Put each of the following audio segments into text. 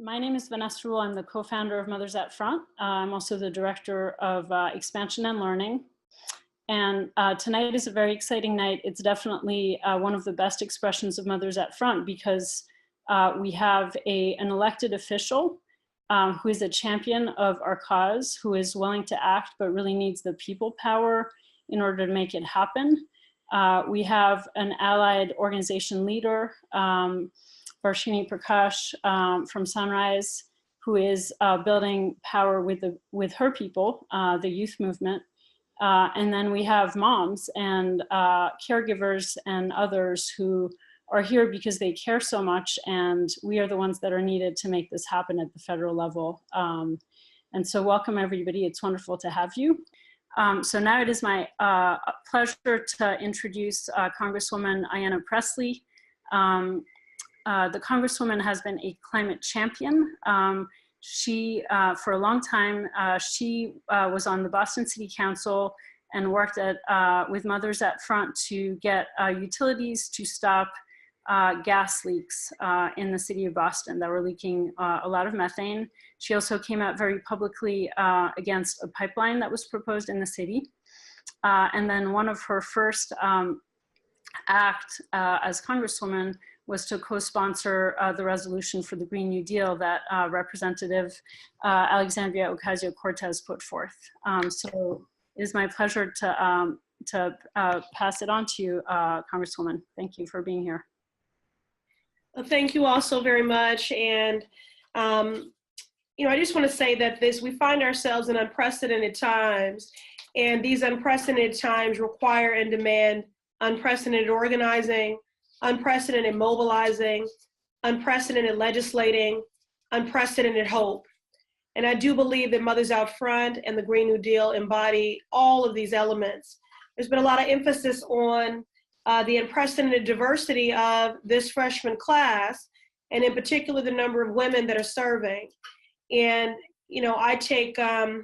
My name is Vanessa Rule. I'm the co-founder of Mothers at Front. I'm also the director of expansion and learning. And tonight is a very exciting night. It's definitely one of the best expressions of Mothers at Front because we have an elected official who is a champion of our cause, who is willing to act, but really needs the people power in order to make it happen. We have an allied organization leader, Varshini Prakash from Sunrise, who is building power with her people, the youth movement. And then we have moms and caregivers and others who are here because they care so much, and we are the ones that are needed to make this happen at the federal level. And so welcome everybody, it's wonderful to have you. So now it is my pleasure to introduce Congresswoman Ayanna Pressley. The Congresswoman has been a climate champion. For a long time, she was on the Boston City Council and worked with Mothers at Front to get utilities to stop gas leaks in the city of Boston that were leaking a lot of methane. She also came out very publicly against a pipeline that was proposed in the city. And then one of her first act as Congresswoman was to co-sponsor the resolution for the Green New Deal that Representative Alexandria Ocasio-Cortez put forth. So it is my pleasure to pass it on to you, Congresswoman. Thank you for being here. Well, thank you all so very much. And, I just want to say that we find ourselves in unprecedented times, and these unprecedented times require and demand unprecedented organizing, unprecedented mobilizing, unprecedented legislating, unprecedented hope. And I do believe that Mothers Out Front and the Green New Deal embody all of these elements. There's been a lot of emphasis on the unprecedented diversity of this freshman class, and in particular, the number of women that are serving. And, I take a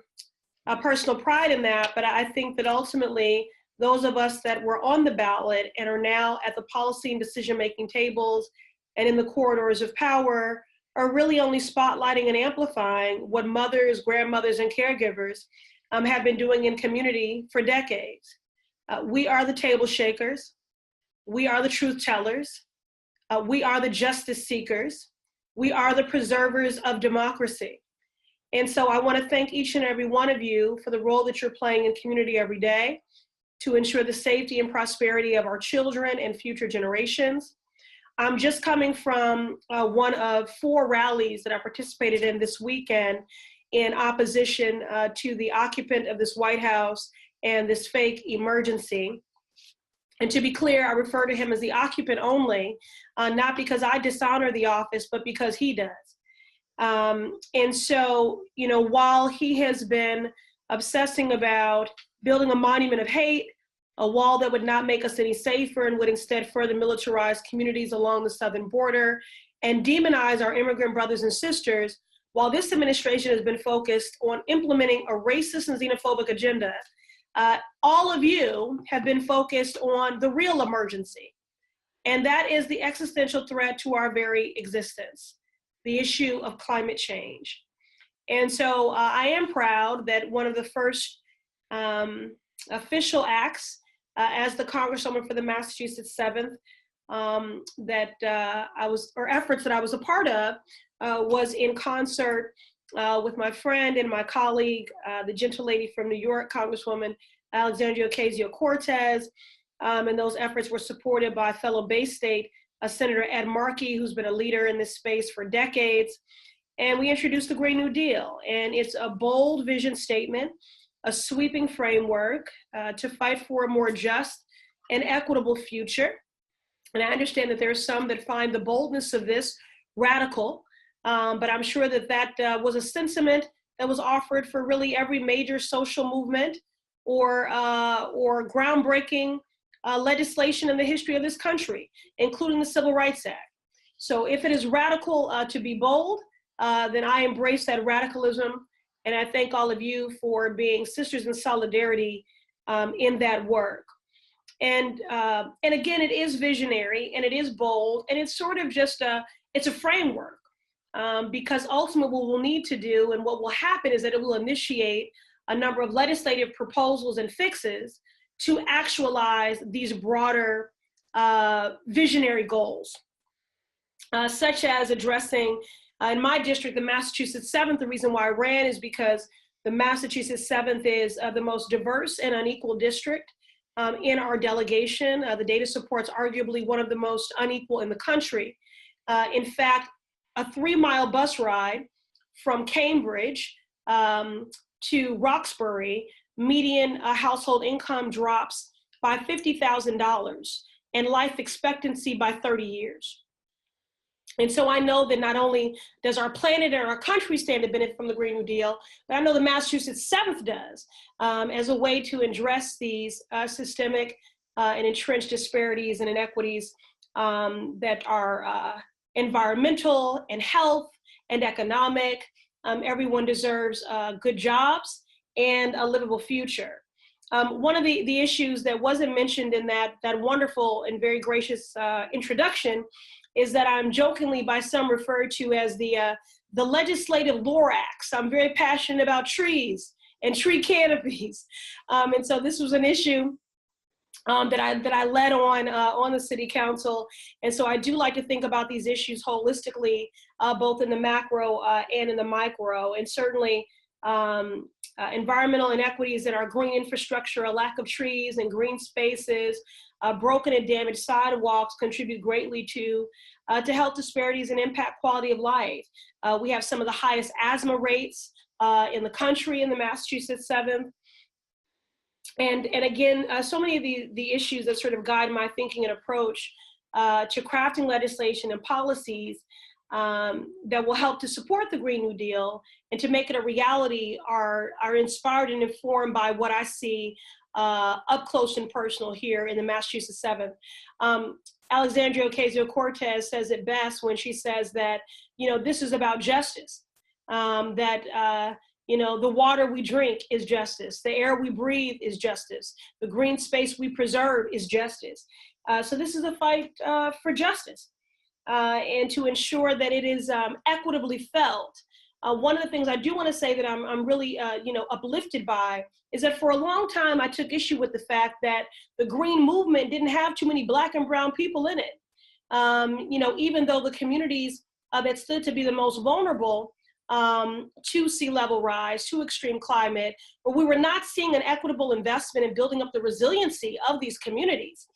personal pride in that, but I think that ultimately, those of us that were on the ballot and are now at the policy and decision-making tables and in the corridors of power are really only spotlighting and amplifying what mothers, grandmothers, and caregivers have been doing in community for decades. We are the table shakers. We are the truth tellers. We are the justice seekers. We are the preservers of democracy. And so I want to thank each and every one of you for the role that you're playing in community every day to ensure the safety and prosperity of our children and future generations. I'm just coming from one of 4 rallies that I participated in this weekend in opposition to the occupant of this White House and this fake emergency. And to be clear, I refer to him as the occupant only, not because I dishonor the office, but because he does. And so, while he has been obsessing about building a monument of hate, a wall that would not make us any safer and would instead further militarize communities along the southern border and demonize our immigrant brothers and sisters, while this administration has been focused on implementing a racist and xenophobic agenda, all of you have been focused on the real emergency, and that is the existential threat to our very existence, the issue of climate change. And so I am proud that one of the first official acts as the Congresswoman for the Massachusetts 7th efforts that I was a part of was in concert with my friend and my colleague, the gentle lady from New York, Congresswoman Alexandria Ocasio-Cortez, and those efforts were supported by fellow Bay State Senator Ed Markey, who's been a leader in this space for decades. And we introduced the Green New Deal, and it's a bold vision statement, a sweeping framework to fight for a more just and equitable future. And I understand that there are some that find the boldness of this radical, but I'm sure that was a sentiment that was offered for really every major social movement or groundbreaking legislation in the history of this country, including the Civil Rights Act. So if it is radical to be bold, then I embrace that radicalism. And I thank all of you for being sisters in solidarity in that work. And again, it is visionary and it is bold, and it's sort of just it's a framework. because ultimately what we'll need to do and what will happen is that it will initiate a number of legislative proposals and fixes to actualize these broader visionary goals, such as addressing, in my district, the Massachusetts 7th. The reason why I ran is because the Massachusetts 7th is the most diverse and unequal district in our delegation. The data supports arguably one of the most unequal in the country. In fact, a 3-mile bus ride from Cambridge to Roxbury, median household income drops by $50,000 and life expectancy by 30 years. And so I know that not only does our planet and our country stand to benefit from the Green New Deal, but I know the Massachusetts 7th does, as a way to address these systemic and entrenched disparities and inequities that are environmental and health and economic. Everyone deserves good jobs and a livable future. One of the issues that wasn't mentioned in that wonderful and very gracious introduction is that I'm jokingly by some referred to as the legislative Lorax. I'm very passionate about trees and tree canopies. And so this was an issue that I led on the city council. And so I do like to think about these issues holistically, both in the macro and in the micro. And certainly environmental inequities in our green infrastructure, a lack of trees and green spaces, broken and damaged sidewalks contribute greatly to health disparities and impact quality of life. We have some of the highest asthma rates in the country in the Massachusetts 7th. And again, so many of the issues that sort of guide my thinking and approach to crafting legislation and policies that will help to support the Green New Deal and to make it a reality are inspired and informed by what I see up close and personal here in the Massachusetts 7th. Alexandria Ocasio-Cortez says it best when she says that, this is about justice, that the water we drink is justice, the air we breathe is justice, the green space we preserve is justice. So this is a fight for justice and to ensure that it is equitably felt. One of the things I do want to say that I'm really uplifted by is that for a long time I took issue with the fact that the green movement didn't have too many Black and brown people in it. Even though the communities that stood to be the most vulnerable to sea level rise, to extreme climate, but we were not seeing an equitable investment in building up the resiliency of these communities.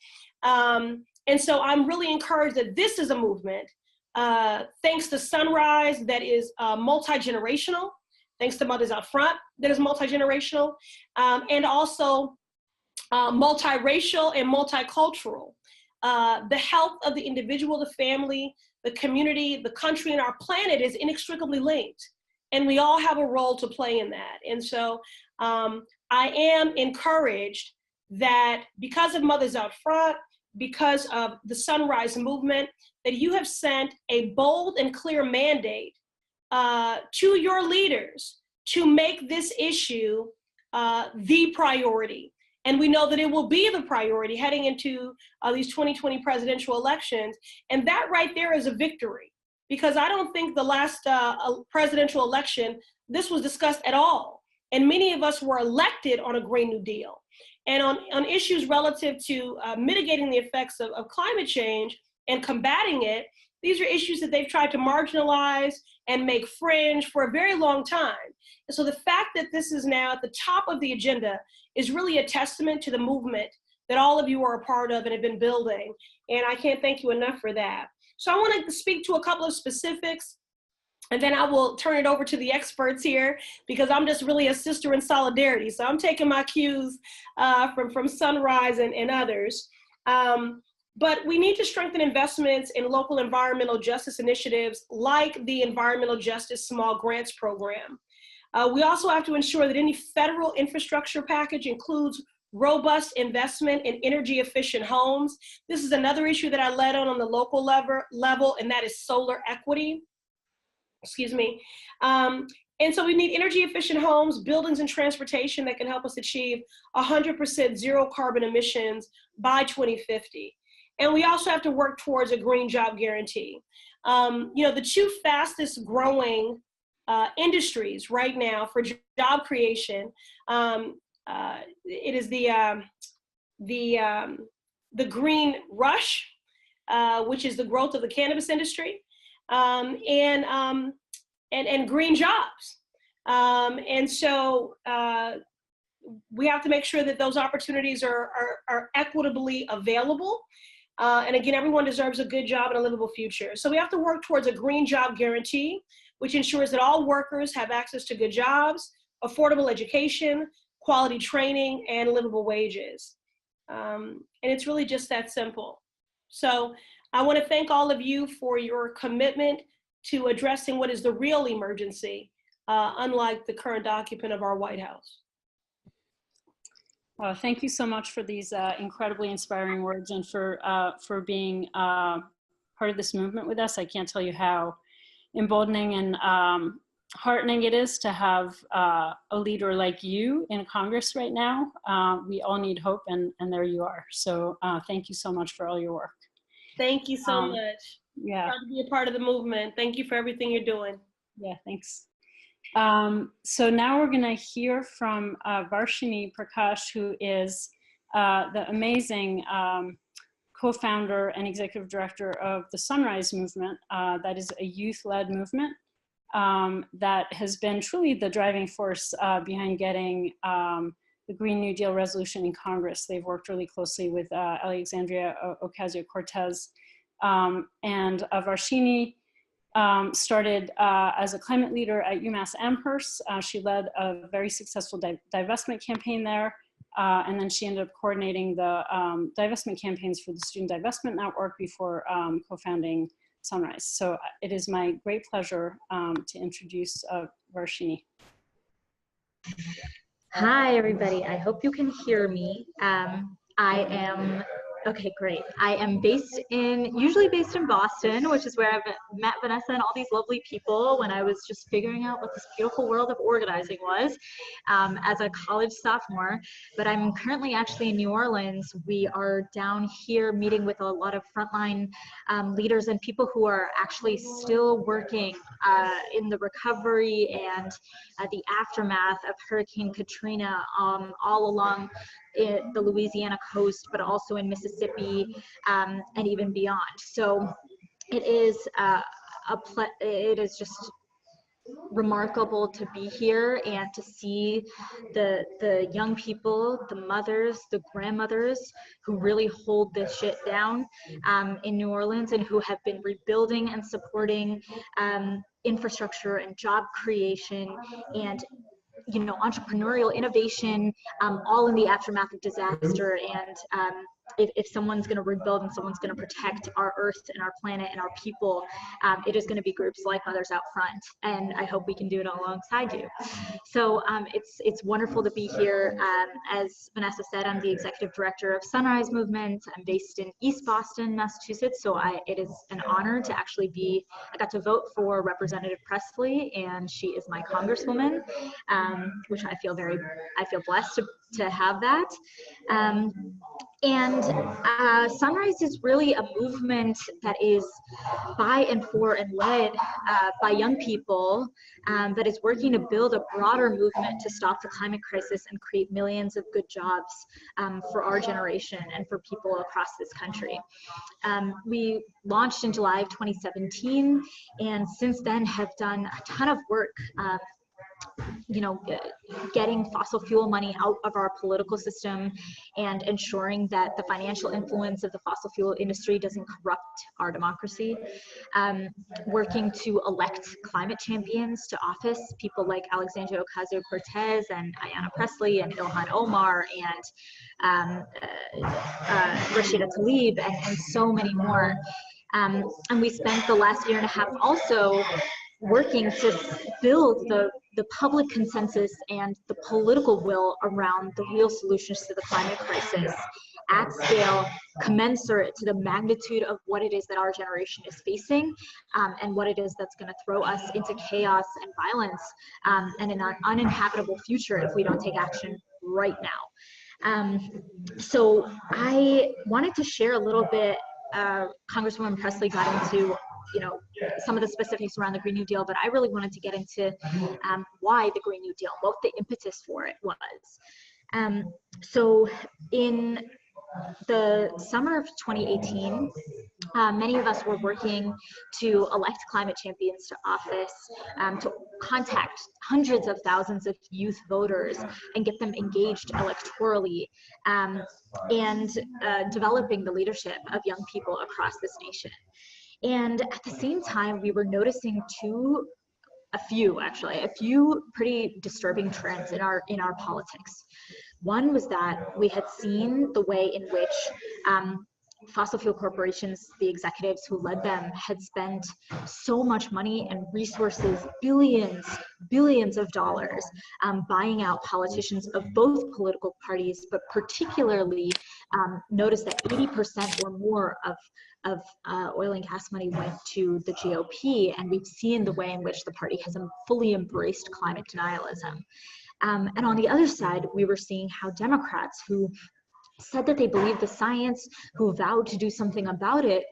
And so I'm really encouraged that this is a movement, thanks to Sunrise, that is multi-generational, thanks to Mothers Out Front, that is multi-generational, and also multiracial and multicultural. The health of the individual, the family, the community, the country, and our planet is inextricably linked. And we all have a role to play in that. And so I am encouraged that because of Mothers Out Front, because of the Sunrise movement, that you have sent a bold and clear mandate to your leaders to make this issue the priority. And we know that it will be the priority heading into these 2020 presidential elections. And that right there is a victory, because I don't think the last presidential election, this was discussed at all. And many of us were elected on a Green New Deal. And on issues relative to mitigating the effects of climate change and combating it, these are issues that they've tried to marginalize and make fringe for a very long time. And so the fact that this is now at the top of the agenda is really a testament to the movement that all of you are a part of and have been building. And I can't thank you enough for that. So I want to speak to a couple of specifics, and then I will turn it over to the experts here, because I'm just really a sister in solidarity. So I'm taking my cues from Sunrise and others. But we need to strengthen investments in local environmental justice initiatives like the Environmental Justice Small Grants Program. We also have to ensure that any federal infrastructure package includes robust investment in energy efficient homes. This is another issue that I led on the local level, and that is solar equity. Excuse me. And so we need energy efficient homes, buildings, and transportation that can help us achieve 100% zero carbon emissions by 2050. And we also have to work towards a green job guarantee. The two fastest growing industries right now for job creation, it is the green rush, which is the growth of the cannabis industry, and green jobs. And so we have to make sure that those opportunities are equitably available. And again, everyone deserves a good job and a livable future. So we have to work towards a green job guarantee, which ensures that all workers have access to good jobs, affordable education, quality training, and livable wages. And it's really just that simple. So I want to thank all of you for your commitment to addressing what is the real emergency, unlike the current occupant of our White House. Well, thank you so much for these incredibly inspiring words and for being part of this movement with us. I can't tell you how emboldening and heartening it is to have a leader like you in Congress right now. We all need hope, and there you are. So thank you so much for all your work. Thank you so much. Yeah. Proud to be a part of the movement. Thank you for everything you're doing. Yeah, thanks. So now we're going to hear from Varshini Prakash, who is the amazing co-founder and executive director of the Sunrise Movement. That is a youth-led movement that has been truly the driving force behind getting the Green New Deal resolution in Congress. They've worked really closely with Alexandria Ocasio-Cortez, and Varshini started as a climate leader at UMass Amherst. She led a very successful divestment campaign there, and then she ended up coordinating the divestment campaigns for the Student Divestment Network before co-founding Sunrise. So it is my great pleasure to introduce Varshini. Hi, everybody. I hope you can hear me. Okay, great. I am usually based in Boston, which is where I've met Vanessa and all these lovely people when I was just figuring out what this beautiful world of organizing was as a college sophomore. But I'm currently actually in New Orleans. We are down here meeting with a lot of frontline leaders and people who are actually still working in the recovery and the aftermath of Hurricane Katrina all along the Louisiana coast, but also in Mississippi and even beyond. So it is it is just remarkable to be here and to see the young people, the mothers, the grandmothers who really hold this shit down in New Orleans and who have been rebuilding and supporting infrastructure and job creation and entrepreneurial innovation, all in the aftermath of disaster. And if someone's going to rebuild and someone's going to protect our earth and our planet and our people, it is going to be groups like Mothers Out Front. And I hope we can do it alongside you. So it's wonderful to be here. As Vanessa said, I'm the executive director of Sunrise Movement. I'm based in East Boston, Massachusetts. So it is an honor to actually I got to vote for Representative Pressley, and she is my Congresswoman, which I feel blessed to have that. And Sunrise is really a movement that is by and for and led by young people that is working to build a broader movement to stop the climate crisis and create millions of good jobs for our generation and for people across this country. We launched in July of 2017, and since then have done a ton of work getting fossil fuel money out of our political system and ensuring that the financial influence of the fossil fuel industry doesn't corrupt our democracy. Working to elect climate champions to office, people like Alexandria Ocasio-Cortez and Ayanna Pressley and Ilhan Omar and Rashida Tlaib and so many more. And we spent the last year and a half also working to build the public consensus and the political will around the real solutions to the climate crisis at scale, commensurate to the magnitude of what it is that our generation is facing, and what it is that's going to throw us into chaos and violence and an uninhabitable future if we don't take action right now. So I wanted to share a little bit Congresswoman Pressley got into, some of the specifics around the Green New Deal, but I really wanted to get into why the Green New Deal, what the impetus for it was. So in the summer of 2018, many of us were working to elect climate champions to office, to contact hundreds of thousands of youth voters and get them engaged electorally, and developing the leadership of young people across this nation. And at the same time, we were noticing a few pretty disturbing trends in our politics. One was that we had seen the way in which fossil fuel corporations, the executives who led them, had spent so much money and resources, billions of dollars, buying out politicians of both political parties, but particularly noticed that 80% or more of oil and gas money went to the GOP, and we've seen the way in which the party has fully embraced climate denialism. And on the other side, we were seeing how Democrats who said that they believed the science, who vowed to do something about it,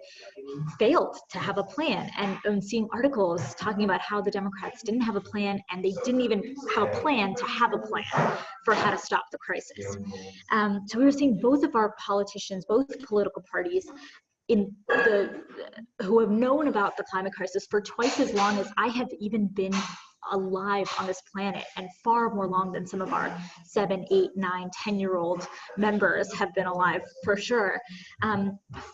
failed to have a plan. And seeing articles talking about how the Democrats didn't have a plan, and they didn't even have a plan to have a plan for how to stop the crisis. So we were seeing both of our politicians, both political parties, who have known about the climate crisis for twice as long as I have even been alive on this planet, and far more long than some of our 7, 8, 9, 10-year-old members have been alive for sure,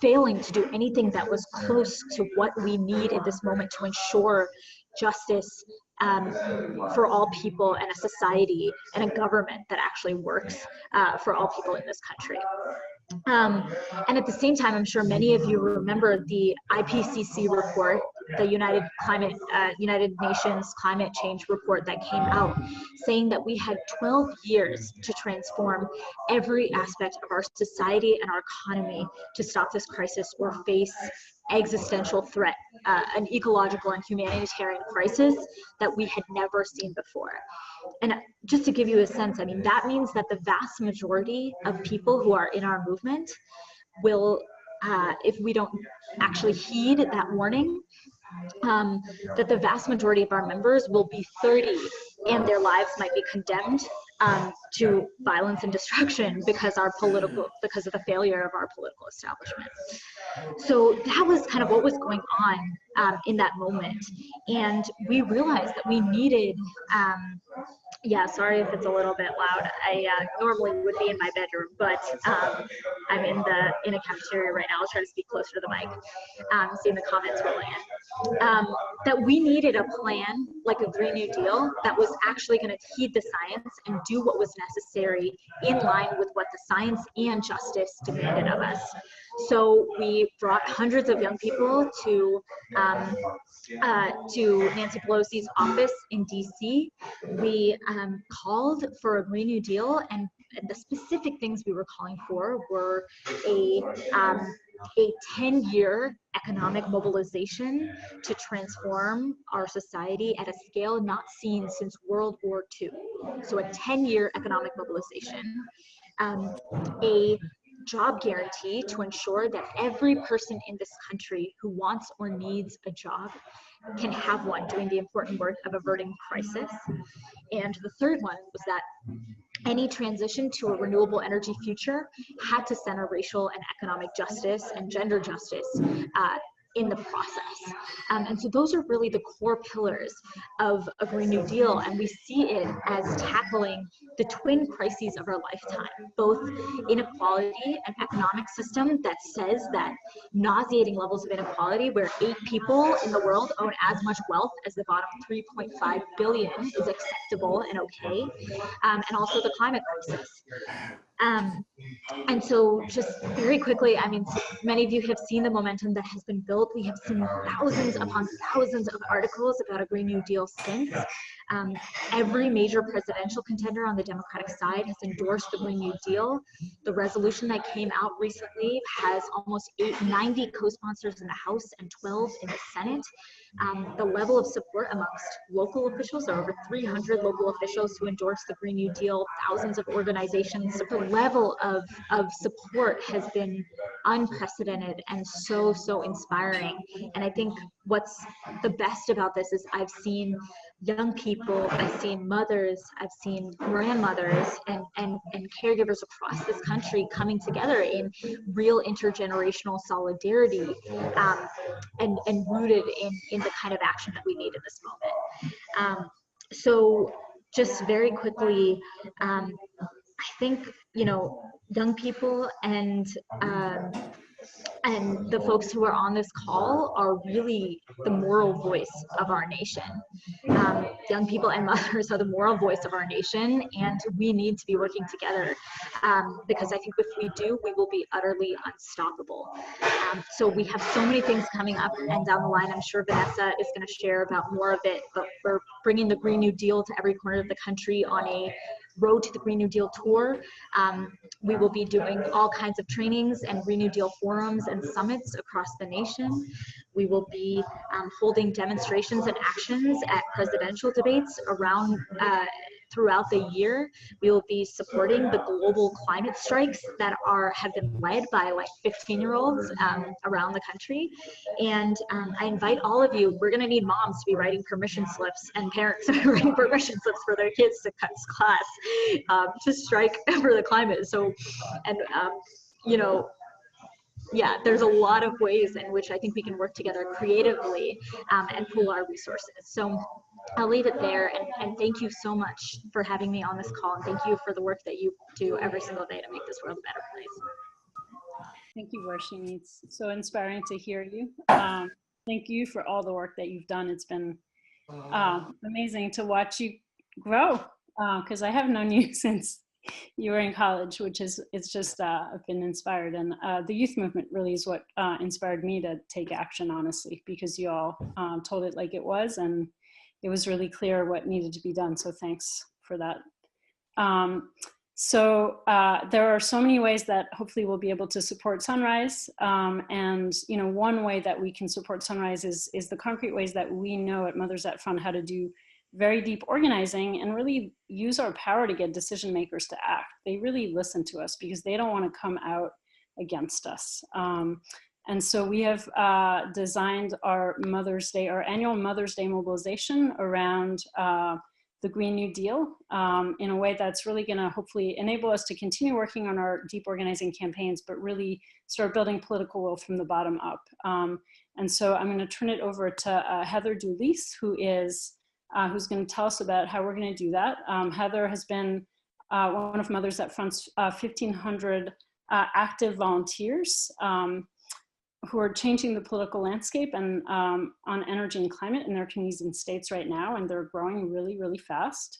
failing to do anything that was close to what we need in this moment to ensure justice for all people, and a society and a government that actually works for all people in this country. And at the same time, I'm sure many of you remember the IPCC report, the United Nations climate change report that came out, saying that we had 12 years to transform every aspect of our society and our economy to stop this crisis or face existential threat, an ecological and humanitarian crisis that we had never seen before. And just to give you a sense, I mean, that means that the vast majority of people who are in our movement will, if we don't actually heed that warning, that the vast majority of our members will be 30 and their lives might be condemned to violence and destruction because of the failure of our political establishment. So that was kind of what was going on in that moment. And we realized that we needed, yeah, sorry if it's a little bit loud. I normally would be in my bedroom, but I'm in a cafeteria right now. I'll try to speak closer to the mic, seeing the comments rolling in. That we needed a plan, like a Green New Deal, that was actually going to heed the science and do what was necessary in line with what the science and justice demanded of us. So we brought hundreds of young people to Nancy Pelosi's office in DC. We called for a Green New Deal, and the specific things we were calling for were a 10-year economic mobilization to transform our society at a scale not seen since World War II. So a 10-year economic mobilization, a job guarantee to ensure that every person in this country who wants or needs a job can have one, doing the important work of averting crisis. And the third one was that any transition to a renewable energy future had to center racial and economic justice and gender justice in the process. And so those are really the core pillars of a Green New Deal, and we see it as tackling the twin crises of our lifetime, both inequality, an economic system that says that nauseating levels of inequality where 8 people in the world own as much wealth as the bottom 3.5 billion is acceptable and okay, and also the climate crisis. And so just very quickly, I mean, many of you have seen the momentum that has been built. We have seen thousands upon thousands of articles about a Green New Deal since. Every major presidential contender on the Democratic side has endorsed the Green New Deal. The resolution that came out recently has almost 90 co-sponsors in the House and 12 in the Senate. the level of support amongst local officials. There are over 300 local officials who endorse the Green New Deal, thousands of organizations. The level of support has been unprecedented and so, so inspiring. And I think what's the best about this is I've seen young people, I've seen mothers, I've seen grandmothers and caregivers across this country coming together in real intergenerational solidarity, and rooted in the kind of action that we need in this moment. So just very quickly, I think, young people and the folks who are on this call are really the moral voice of our nation. Young people and mothers are the moral voice of our nation, and we need to be working together, because I think if we do, we will be utterly unstoppable. So we have so many things coming up and down the line. I'm sure Vanessa is going to share about more of it, but we're bringing the Green New Deal to every corner of the country on a Road to the Green New Deal tour. We will be doing all kinds of trainings and Green New Deal forums and summits across the nation. We will be holding demonstrations and actions at presidential debates around throughout the year. We will be supporting the global climate strikes that have been led by like 15-year-olds around the country. And I invite all of you, we're gonna need moms to be writing permission slips and parents to be writing permission slips for their kids to cut class to strike for the climate. So, and yeah, there's a lot of ways in which I think we can work together creatively and pool our resources. So I'll leave it there, and thank you so much for having me on this call, and thank you for the work that you do every single day to make this world a better place. Thank you, Varshini. It's so inspiring to hear you. Thank you for all the work that you've done. It's been amazing to watch you grow, because I have known you since you were in college, which is, it's just, I've been inspired. And the youth movement really is what inspired me to take action, honestly, because you all told it like it was, and it was really clear what needed to be done. So thanks for that. There are so many ways that hopefully we'll be able to support Sunrise. And one way that we can support Sunrise is the concrete ways that we know at Mothers at Front how to do very deep organizing and really use our power to get decision makers to act. They really listen to us because they don't want to come out against us. And so we have designed our Mother's Day, our annual Mother's Day mobilization around the Green New Deal in a way that's really going to hopefully enable us to continue working on our deep organizing campaigns, but really start building political will from the bottom up. And so I'm going to turn it over to Heather Dulisse, who's going to tell us about how we're going to do that. Heather has been one of Mothers at Front's 1,500 active volunteers who are changing the political landscape and on energy and climate in their communities and states right now, and they're growing really, really fast.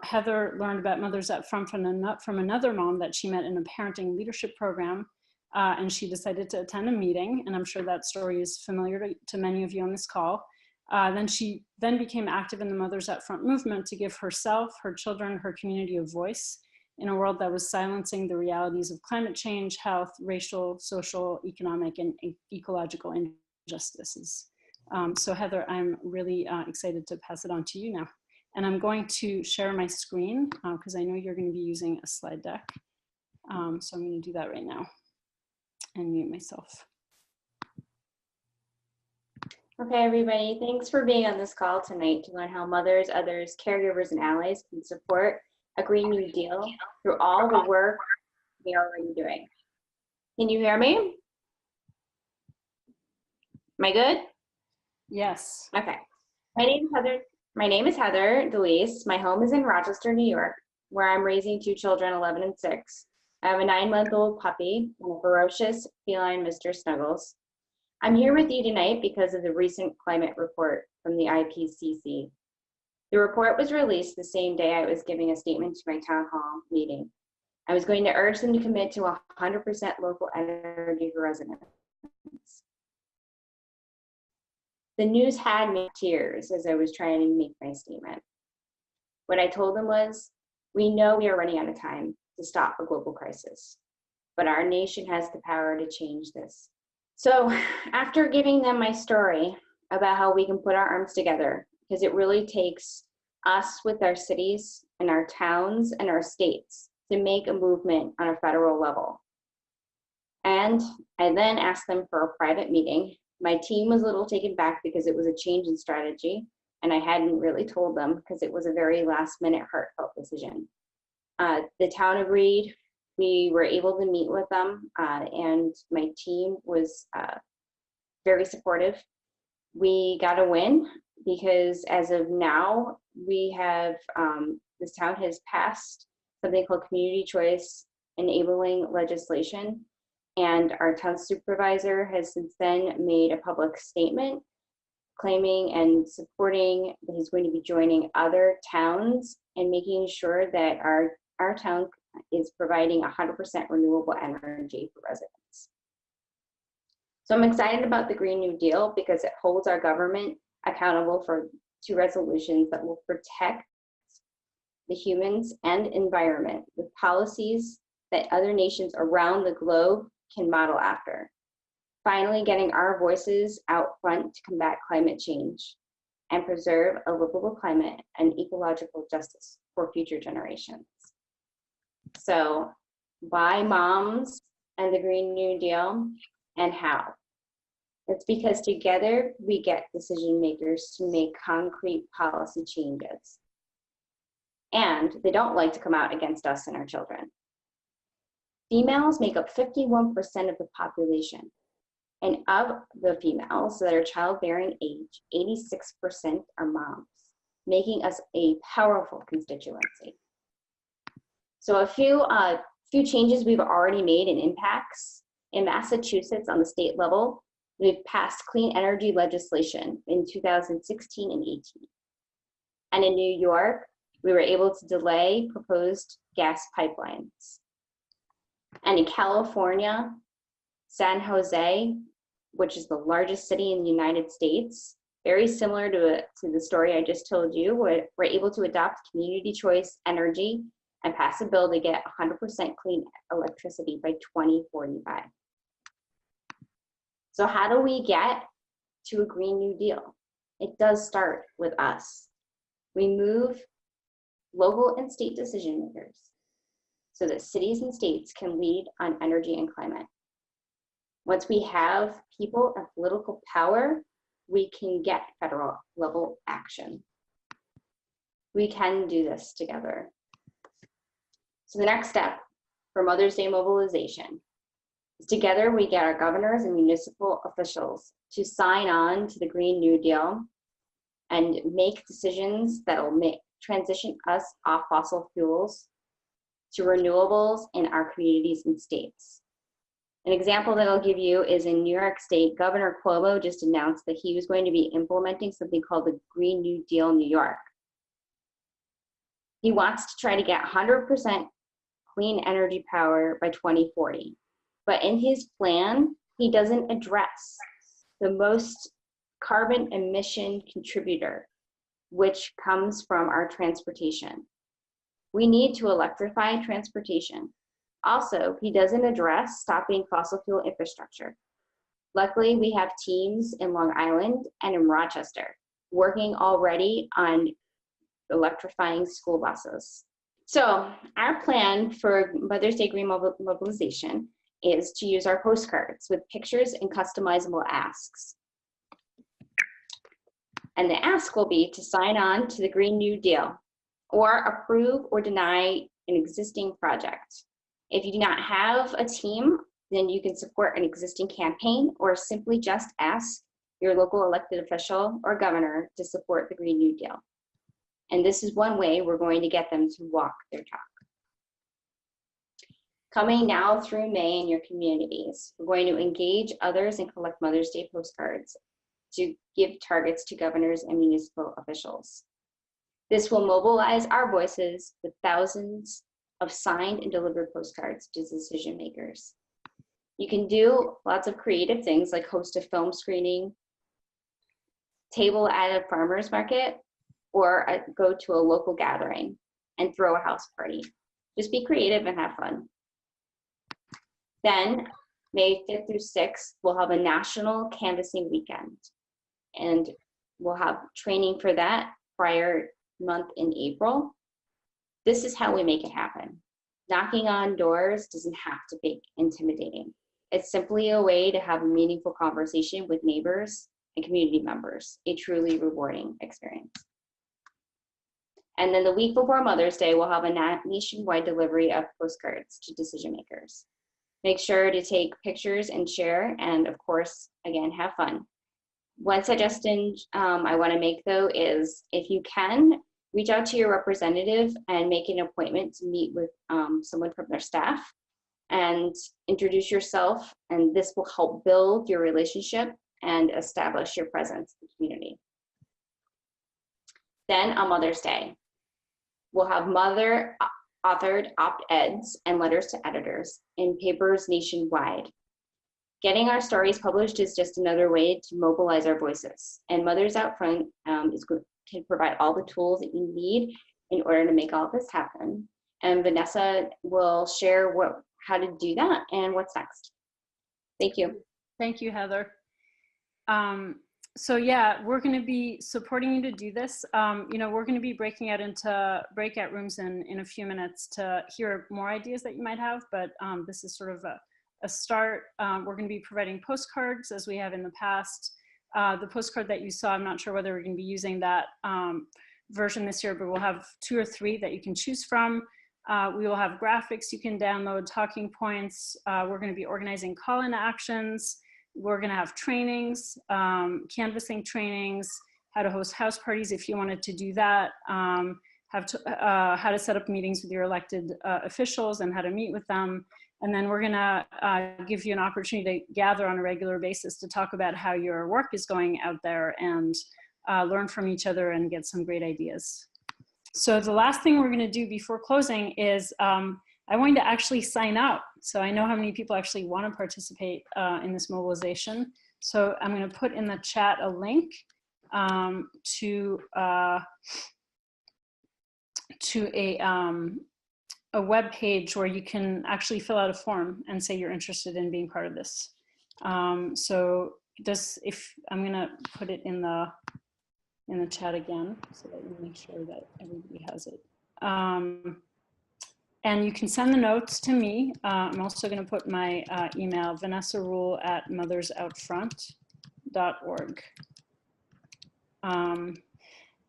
Heather learned about Mothers at Front from another mom that she met in a parenting leadership program, and she decided to attend a meeting, and I'm sure that story is familiar to many of you on this call. Then she became active in the Mothers at Front movement to give herself, her children, her community a voice in a world that was silencing the realities of climate change, health, racial, social, economic, and ecological injustices. So Heather, I'm really excited to pass it on to you now. And I'm going to share my screen because I know you're going to be using a slide deck. So I'm going to do that right now and mute myself. Okay, everybody, thanks for being on this call tonight to learn how mothers, others, caregivers, and allies can support a Green New Deal through all the work we are already doing. Can you hear me? Am I good? Yes. Okay. My name is Heather Dulisse. My home is in Rochester, New York, where I'm raising two children, 11 and 6. I have a 9-month-old puppy and a ferocious feline, Mr. Snuggles. I'm here with you tonight because of the recent climate report from the IPCC. The report was released the same day I was giving a statement to my town hall meeting. I was going to urge them to commit to 100% local energy for residents. The news had me in tears as I was trying to make my statement. What I told them was, we know we are running out of time to stop a global crisis, but our nation has the power to change this. So after giving them my story about how we can put our arms together, because it really takes us with our cities and our towns and our states to make a movement on a federal level. And I then asked them for a private meeting. My team was a little taken back because it was a change in strategy, and I hadn't really told them because it was a very last minute heartfelt decision. The town agreed. We were able to meet with them, and my team was very supportive. We got a win because as of now, we have, this town has passed something called community choice enabling legislation. And our town supervisor has since then made a public statement claiming and supporting that he's going to be joining other towns and making sure that our town is providing 100% renewable energy for residents. So I'm excited about the Green New Deal because it holds our government accountable to resolutions that will protect the humans and environment with policies that other nations around the globe can model after. Finally, getting our voices out front to combat climate change and preserve a livable climate and ecological justice for future generations. So, why moms and the Green New Deal, and how? It's because together we get decision makers to make concrete policy changes. And they don't like to come out against us and our children. Females make up 51% of the population. And of the females that are childbearing age, 86% are moms, making us a powerful constituency. So a few changes we've already made and impacts. In Massachusetts on the state level, we've passed clean energy legislation in 2016 and 18. And in New York, we were able to delay proposed gas pipelines. And in California, San Jose, which is the largest city in the United States, very similar to the story I just told you, we're able to adopt community choice energy and pass a bill to get 100% clean electricity by 2045. So how do we get to a Green New Deal? It does start with us. We move local and state decision makers so that cities and states can lead on energy and climate. Once we have people and political power, we can get federal level action. We can do this together. So the next step for Mother's Day mobilization is together we get our governors and municipal officials to sign on to the Green New Deal and make decisions that'll transition us off fossil fuels to renewables in our communities and states. An example that I'll give you is in New York State, Governor Cuomo just announced that he was going to be implementing something called the Green New Deal New York. He wants to try to get 100% clean energy power by 2040. But in his plan, he doesn't address the most carbon emission contributor, which comes from our transportation. We need to electrify transportation. Also, he doesn't address stopping fossil fuel infrastructure. Luckily, we have teams in Long Island and in Rochester working already on electrifying school buses. So our plan for Mother's Day Green Mobilization is to use our postcards with pictures and customizable asks. And the ask will be to sign on to the Green New Deal or approve or deny an existing project. If you do not have a team, then you can support an existing campaign or simply just ask your local elected official or governor to support the Green New Deal. And this is one way we're going to get them to walk their talk. Coming now through May in your communities, we're going to engage others and collect Mother's Day postcards to give targets to governors and municipal officials. This will mobilize our voices with thousands of signed and delivered postcards to decision makers. You can do lots of creative things like host a film screening, table at a farmer's market, or go to a local gathering and throw a house party. Just be creative and have fun. Then, May 5th through 6th, we'll have a national canvassing weekend. and we'll have training for that prior month in April. This is how we make it happen. Knocking on doors doesn't have to be intimidating. It's simply a way to have a meaningful conversation with neighbors and community members, a truly rewarding experience. And then the week before Mother's Day, we'll have a nationwide delivery of postcards to decision makers. Make sure to take pictures and share, and of course, again, have fun. One suggestion I want to make, though, is if you can, reach out to your representative and make an appointment to meet with someone from their staff and introduce yourself, and this will help build your relationship and establish your presence in the community. Then on Mother's Day, we'll have mother-authored op-eds and letters to editors in papers nationwide. Getting our stories published is just another way to mobilize our voices, and Mothers Out Front can provide all the tools that you need in order to make all this happen. And Vanessa will share how to do that and what's next. Thank you. Thank you, Heather. So yeah, we're going to be supporting you to do this. You know, we're going to be breaking out into breakout rooms in a few minutes to hear more ideas that you might have, but this is sort of a start. We're going to be providing postcards as we have in the past. The postcard that you saw, I'm not sure whether we're going to be using that version this year, but we'll have 2 or 3 that you can choose from. We will have graphics you can download, talking points. We're going to be organizing call-in actions. We're going to have trainings, canvassing trainings, how to host house parties if you wanted to do that, how to set up meetings with your elected officials and how to meet with them. And then we're going to give you an opportunity to gather on a regular basis to talk about how your work is going out there and learn from each other and get some great ideas. So the last thing we're going to do before closing is I want you to actually sign up. So I know how many people actually want to participate in this mobilization. So I'm going to put in the chat a link to a web page where you can actually fill out a form and say you're interested in being part of this. So if I'm going to put it in the chat again so that you make sure that everybody has it. And you can send the notes to me. I'm also going to put my email, vanessarule@mothersoutfront.org. And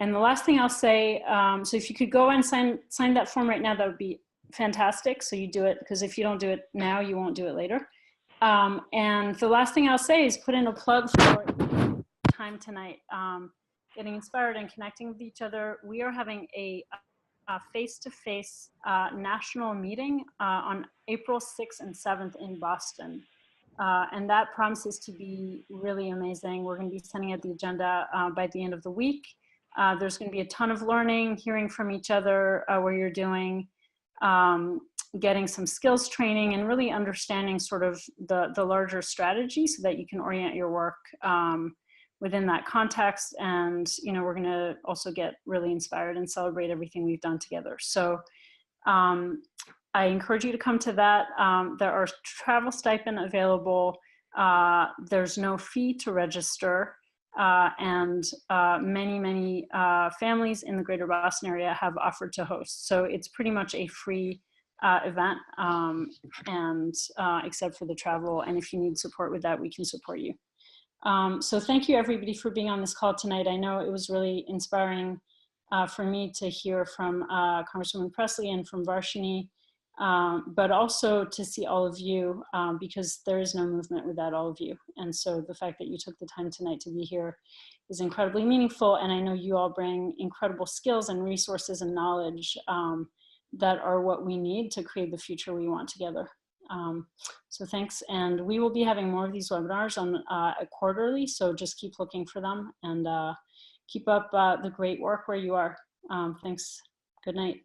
the last thing I'll say, so if you could go and sign that form right now, that would be fantastic. So you do it, because if you don't do it now, you won't do it later. And the last thing I'll say is put in a plug for time tonight, getting inspired and connecting with each other. We are having a face-to-face national meeting on April 6th and 7th in Boston. And that promises to be really amazing. We're going to be sending out the agenda by the end of the week. There's going to be a ton of learning, hearing from each other, what you're doing, getting some skills training, and really understanding sort of the larger strategy so that you can orient your work within that context. And, you know, we're going to also get really inspired and celebrate everything we've done together. So I encourage you to come to that. There are travel stipend available. There's no fee to register. And many families in the greater Boston area have offered to host. So it's pretty much a free event, and except for the travel. And if you need support with that, we can support you. So thank you everybody for being on this call tonight. I know it was really inspiring for me to hear from Congresswoman Pressley and from Varshini, but also to see all of you, because there is no movement without all of you. And so the fact that you took the time tonight to be here is incredibly meaningful. And I know you all bring incredible skills and resources and knowledge that are what we need to create the future we want together. So thanks, and we will be having more of these webinars on quarterly, so just keep looking for them and keep up the great work where you are. Thanks. Good night.